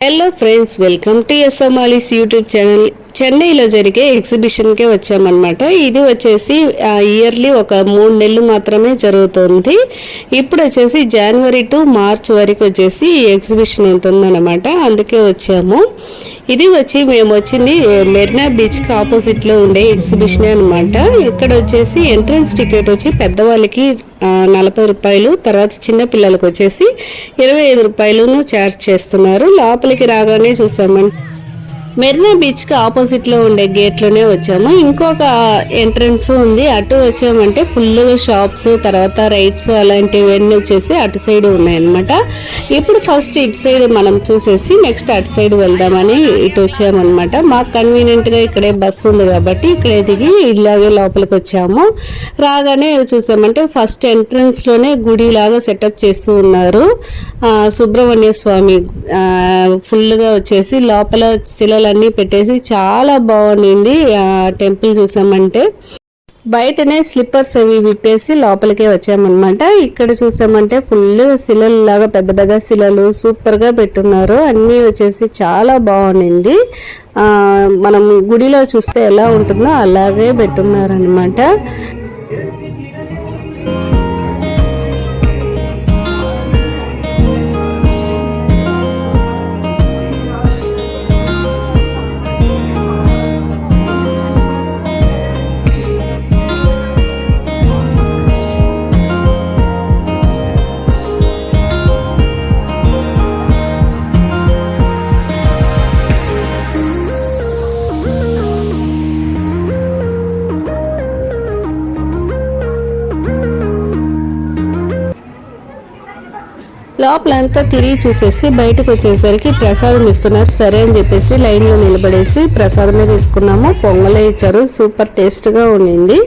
Hello friends, welcome to ఎస్ఎంఆలిస్ YouTube channel. చెన్నైలో జరిగే ఎగ్జిబిషన్కే వచ్చామన్నమాట. ఇది వచ్చేసి ఇయర్లీ ఒక 3 నెలలు మాత్రమే జరుగుతుంది. ఇప్పుడు వచ్చేసి జనవరి టు మార్చ్ వరకు వచ్చేసి ఈ ఎగ్జిబిషన్ ఉంటుందన్నమాట. అందుకే వచ్చాము. ఇది వచ్చి మేము వచ్చింది మెరీనా బీచ్కి ఆపోజిట్లో ఉండే ఎగ్జిబిషన్ అనమాట. ఇక్కడ వచ్చేసి ఎంట్రన్స్ టికెట్ వచ్చి పెద్దవాళ్ళకి 40 రూపాయలు, తర్వాత చిన్న పిల్లలకు వచ్చేసి 25 రూపాయలను ఛార్జ్ చేస్తున్నారు. లోపలికి రాగానే చూసామంటే మెరీనా బీచ్కి ఆపోజిట్లో ఉండే గేట్లోనే వచ్చాము. ఇంకొక ఎంట్రన్స్ ఉంది, అటు వచ్చామంటే ఫుల్గా షాప్స్, తర్వాత రైడ్స్ అలాంటివన్నీ వచ్చేసి అటు సైడ్ ఉన్నాయన్నమాట. ఇప్పుడు ఫస్ట్ ఇటు సైడ్ మనం చూసేసి నెక్స్ట్ అటు సైడ్ వెళ్దామని ఇటు వచ్చామన్నమాట. మాకు కన్వీనియంట్గా ఇక్కడే బస్సు ఉంది కాబట్టి ఇక్కడే దిగి ఇలాగే లోపలికి వచ్చాము. రాగానే చూసామంటే ఫస్ట్ ఎంట్రన్స్లోనే గుడిలాగా సెటప్ చేస్తూ ఉన్నారు. సుబ్రహ్మణ్య స్వామి ఫుల్గా వచ్చేసి లోపల శిలలన్నీ పెట్టేసి చాలా బాగుంది. టెంపుల్ చూసామంటే బయటనే స్లిప్పర్స్ అవి విప్పేసి లోపలికే వచ్చామన్నమాట. ఇక్కడ చూసామంటే ఫుల్ శిలలు లాగా పెద్ద పెద్ద శిలలు సూపర్గా పెట్టున్నారు. అన్నీ వచ్చేసి చాలా బాగుంది. మనం గుడిలో చూస్తే ఎలా ఉంటుందో అలాగే పెట్టున్నారనమాట. లోపలంతా తిరిగి చూసేసి బయటకు వచ్చేసరికి ప్రసాదం ఇస్తున్నారు. సరే అని చెప్పేసి లైన్లో నిలబడేసి ప్రసాదమే తీసుకున్నాము. పొంగలే ఇచ్చారు, సూపర్ టేస్ట్గా ఉండింది.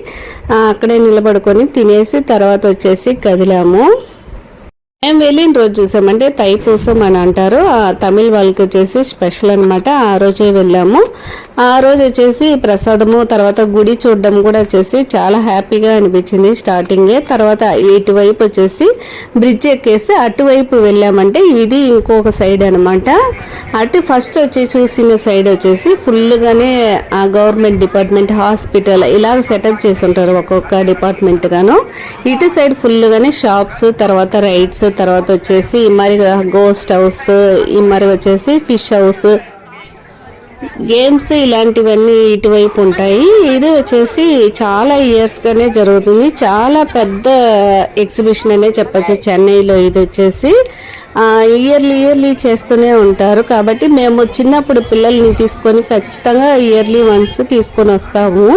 అక్కడే నిలబడుకొని తినేసి తర్వాత వచ్చేసి కదిలాము. మేము వెళ్ళిన రోజు చూసామంటే తైపూసం అని అంటారు, తమిళ వాళ్ళకి వచ్చేసి స్పెషల్ అనమాట. ఆ రోజే వెళ్ళాము. ఆ రోజు వచ్చేసి ప్రసాదము తర్వాత గుడి చూడడం కూడా వచ్చేసి చాలా హ్యాపీగా అనిపించింది స్టార్టింగే. తర్వాత ఇటువైపు వచ్చేసి బ్రిడ్జ్ ఎక్కేసి అటువైపు వెళ్ళామంటే ఇది ఇంకొక సైడ్ అనమాట. అటు ఫస్ట్ వచ్చి చూసిన సైడ్ వచ్చేసి ఫుల్గానే గవర్నమెంట్ డిపార్ట్మెంట్, హాస్పిటల్ ఇలాగ సెటప్ చేసి ఉంటారు ఒక్కొక్క డిపార్ట్మెంట్ గాను. ఇటు సైడ్ ఫుల్గానే షాప్స్, తర్వాత రైడ్స్, తర్వాత వచ్చేసి మరి గోస్ట్ హౌస్, ఈ మరి వచ్చేసి ఫిష్ హౌస్, గేమ్స్ ఇలాంటివన్నీ ఇటువైపు ఉంటాయి. ఇది వచ్చేసి చాలా ఇయర్స్గానే జరుగుతుంది. చాలా పెద్ద ఎగ్జిబిషన్ అనే చెప్పచ్చు చెన్నైలో. ఇది వచ్చేసి ఇయర్లీ చేస్తూనే ఉంటారు. కాబట్టి మేము చిన్నప్పుడు పిల్లల్ని తీసుకొని ఖచ్చితంగా ఇయర్లీ వన్స్ తీసుకొని వస్తాము.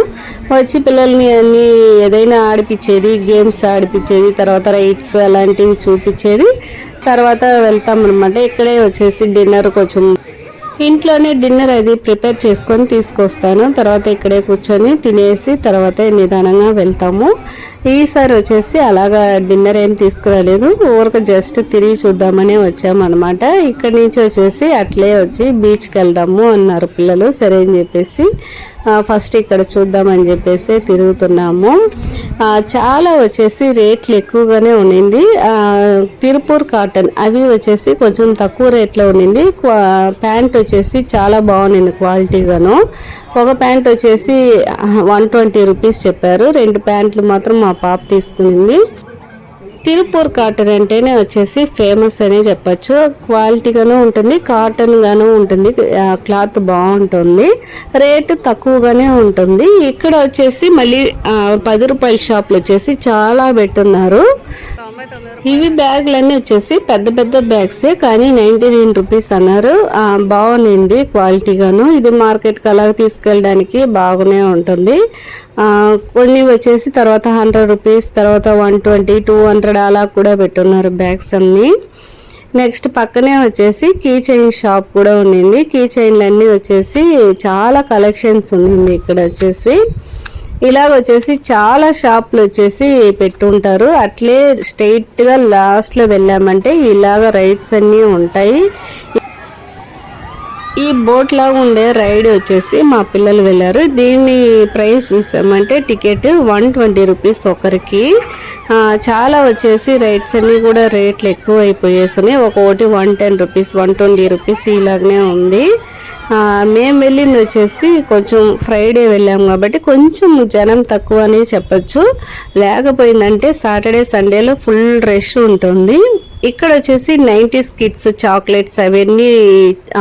వచ్చి పిల్లల్ని అన్ని ఏదైనా ఆడిపించేది, గేమ్స్ ఆడిపించేది, తర్వాత రైడ్స్ అలాంటివి చూపించేది, తర్వాత వెళ్తాం అనమాట. ఇక్కడే వచ్చేసి డిన్నర్ కొంచెం ఇంట్లోనే డిన్నర్ అది ప్రిపేర్ చేసుకొని తీసుకొస్తాను. తర్వాత ఇక్కడే కూర్చొని తినేసి తర్వాత నిదానంగా వెళ్తాము. ఈసారి వచ్చేసి అలాగా డిన్నర్ ఏం తీసుకురాలేదు, ఊరికి జస్ట్ తిరిగి చూద్దామనే వచ్చామన్నమాట. ఇక్కడి నుంచి వచ్చేసి అట్లే వచ్చి బీచ్కి వెళ్దాము అన్నారు పిల్లలు. సరే అని చెప్పేసి ఫస్ట్ ఇక్కడ చూద్దామని చెప్పేసి తిరుగుతున్నాము. చాలా వచ్చేసి రేట్లు ఎక్కువగానే ఉండింది. తిరుపూర్ కాటన్ అవి వచ్చేసి కొంచెం తక్కువ రేట్లో ఉండింది. ప్యాంట్ వచ్చేసి చాలా బాగుంది క్వాలిటీగాను. ఒక ప్యాంట్ వచ్చేసి 120 రూపీస్ చెప్పారు. 2 ప్యాంట్లు మాత్రం మా పాప తీసుకునింది. తిరుపూర్ కాటన్ అంటేనే వచ్చేసి ఫేమస్ అనే చెప్పచ్చు. క్వాలిటీగాను ఉంటుంది, కాటన్ గాను ఉంటుంది, క్లాత్ బాగుంటుంది, రేటు తక్కువగానే ఉంటుంది. ఇక్కడ వచ్చేసి మళ్ళీ 10 రూపాయల షాప్లు వచ్చేసి చాలా పెట్టున్నారు. ఇవి బ్యాగులన్నీ వచ్చేసి పెద్ద పెద్ద బ్యాగ్సే, కానీ 99 రూపీస్ అన్నారు. బాగుంది క్వాలిటీగాను. ఇది మార్కెట్కి అలా తీసుకెళ్ళడానికి బాగానే ఉంటుంది. కొన్ని వచ్చేసి తర్వాత 100 రూపీస్, తర్వాత 120, 200 అలా కూడా పెట్టున్నారు బ్యాగ్స్ అన్నీ. నెక్స్ట్ పక్కనే వచ్చేసి కీ చైన్ షాప్ కూడా ఉండింది. కీ చైన్లన్నీ వచ్చేసి చాలా కలెక్షన్స్ ఉండింది ఇక్కడ వచ్చేసి. ఇలాగ వచ్చేసి చాలా షాపులు వచ్చేసి పెట్టుంటారు. అట్లే స్ట్రైట్గా లాస్ట్లో వెళ్ళామంటే ఇలాగ రైడ్స్ అన్నీ ఉంటాయి. ఈ బోట్ లాగా ఉండే రైడ్ వచ్చేసి మా పిల్లలు వెళ్ళారు. దీన్ని ప్రైస్ చూసామంటే టికెట్ 120 రూపీస్ ఒకరికి. చాలా వచ్చేసి రైడ్స్ అన్ని కూడా రేట్లు ఎక్కువ అయిపోయేసినాయి. ఒక్కొక్కటి 110 రూపీస్ 120 రూపీస్ ఇలాగనే ఉంది. మేము వెళ్ళింది వచ్చేసి కొంచెం ఫ్రైడే వెళ్ళాము కాబట్టి కొంచెం జనం తక్కువ అని చెప్పచ్చు. లేకపోయిందంటే సాటర్డే సండేలో ఫుల్ రష్ ఉంటుంది. ఇక్కడ వచ్చేసి 90s కిడ్స్ చాక్లెట్స్ అవన్నీ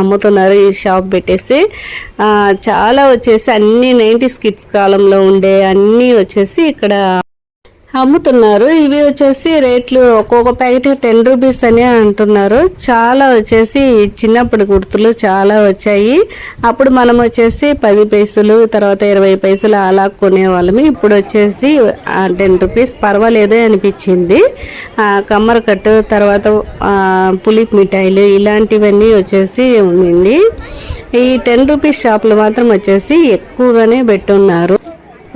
అమ్ముతున్నారు ఈ షాప్ పెట్టేసి. చాలా వచ్చేసి అన్ని 90s కిడ్స్ కాలంలో ఉండే అన్నీ వచ్చేసి ఇక్కడ అమ్ముతున్నారు. ఇవి వచ్చేసి రేట్లు ఒక్కొక్క ప్యాకెట్ 10 రూపీస్ అని అంటున్నారు. చాలా వచ్చేసి చిన్నప్పుడు గుర్తులు చాలా వచ్చాయి. అప్పుడు మనం వచ్చేసి 10 పైసలు తర్వాత 20 పైసలు అలా కొనేవాళ్ళము. ఇప్పుడు వచ్చేసి 10 రూపీస్ పర్వాలేదే అనిపించింది. కమ్మర కట్టు తర్వాత పులిప్ మిఠాయిలు ఇలాంటివన్నీ వచ్చేసి ఉండింది. ఈ 10 రూపీస్ షాపులు మాత్రం వచ్చేసి ఎక్కువగానే పెట్టున్నారు.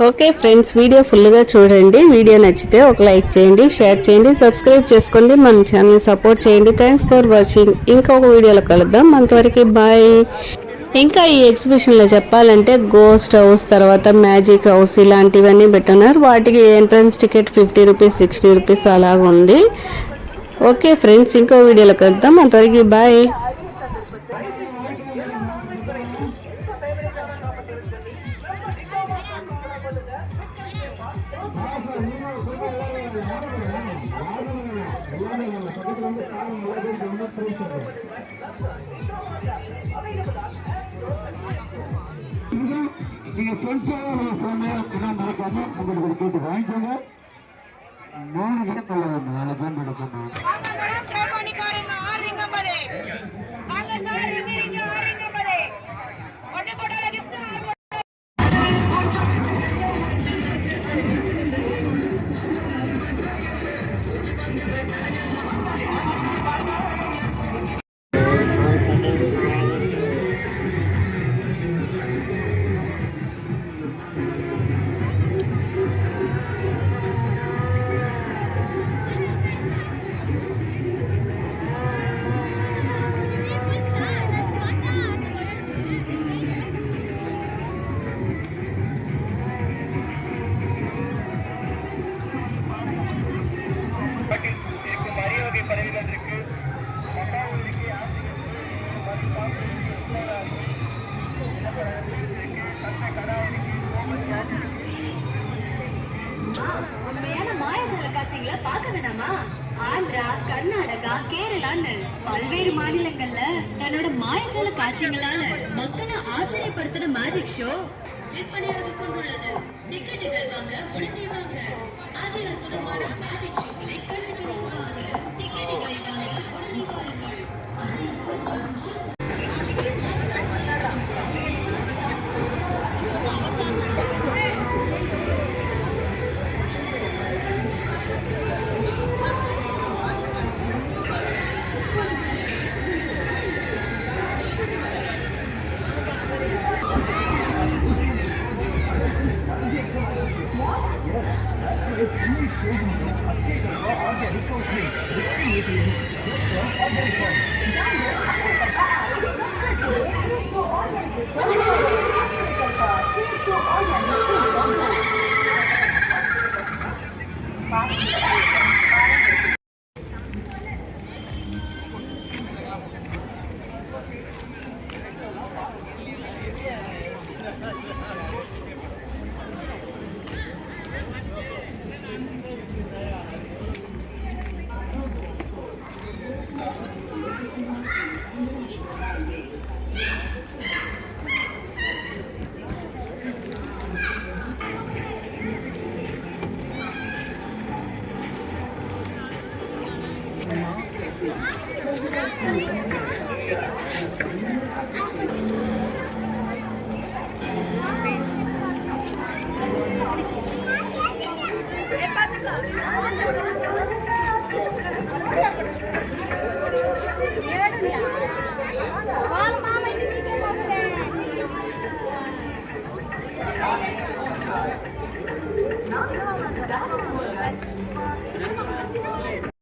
ఓకే ఫ్రెండ్స్, వీడియో ఫుల్గా చూడండి. వీడియో నచ్చితే ఒక లైక్ చేయండి, షేర్ చేయండి, సబ్స్క్రైబ్ చేసుకోండి, మన ఛానల్ సపోర్ట్ చేయండి. Thanks for watching. ఇంకొక వీడియోలో కలుద్దాం. అంతవరకు బాయ్. ఇంకా ఈ ఎగ్జిబిషన్లో చెప్పాలంటే గోస్ట్ హౌస్ తర్వాత మ్యాజిక్ హౌస్ ఇలాంటివన్నీ పెట్టున్నారు. వాటికి ఎంట్రన్స్ టికెట్ 50 రూపీస్ 60 రూపీస్ అలాగ ఉంది. ఓకే ఫ్రెండ్స్, ఇంకో వీడియోలో కలుద్దాం. అంతవరకు బాయ్. நீங்க மறக்காம உங்களுக்கு கேட்டு வாங்கிக்கோங்க. 3 இடத்துல 4 பேர் நடக்கணும். பார்க்க வேணாமா? ஆந்திரா, கர்நாடகா, கேரளான்னு பல்வேறு மாநிலங்கள்ல தன்னோட மாயஜால காட்சிகளால மக்களை ஆச்சரியப்படுத்தின மேஜிக் ஷோ விற்பனையாக கொண்டுள்ளது. டிக்கெட்டுகள் வாங்க உடனே வாங்க. அதில் அற்புதமான மேஜிக் ஷோக்களை கண்டுபிடித்து வாங்க. டிக்கெட்டுகளை வாங்க உடனே வாருங்கள்.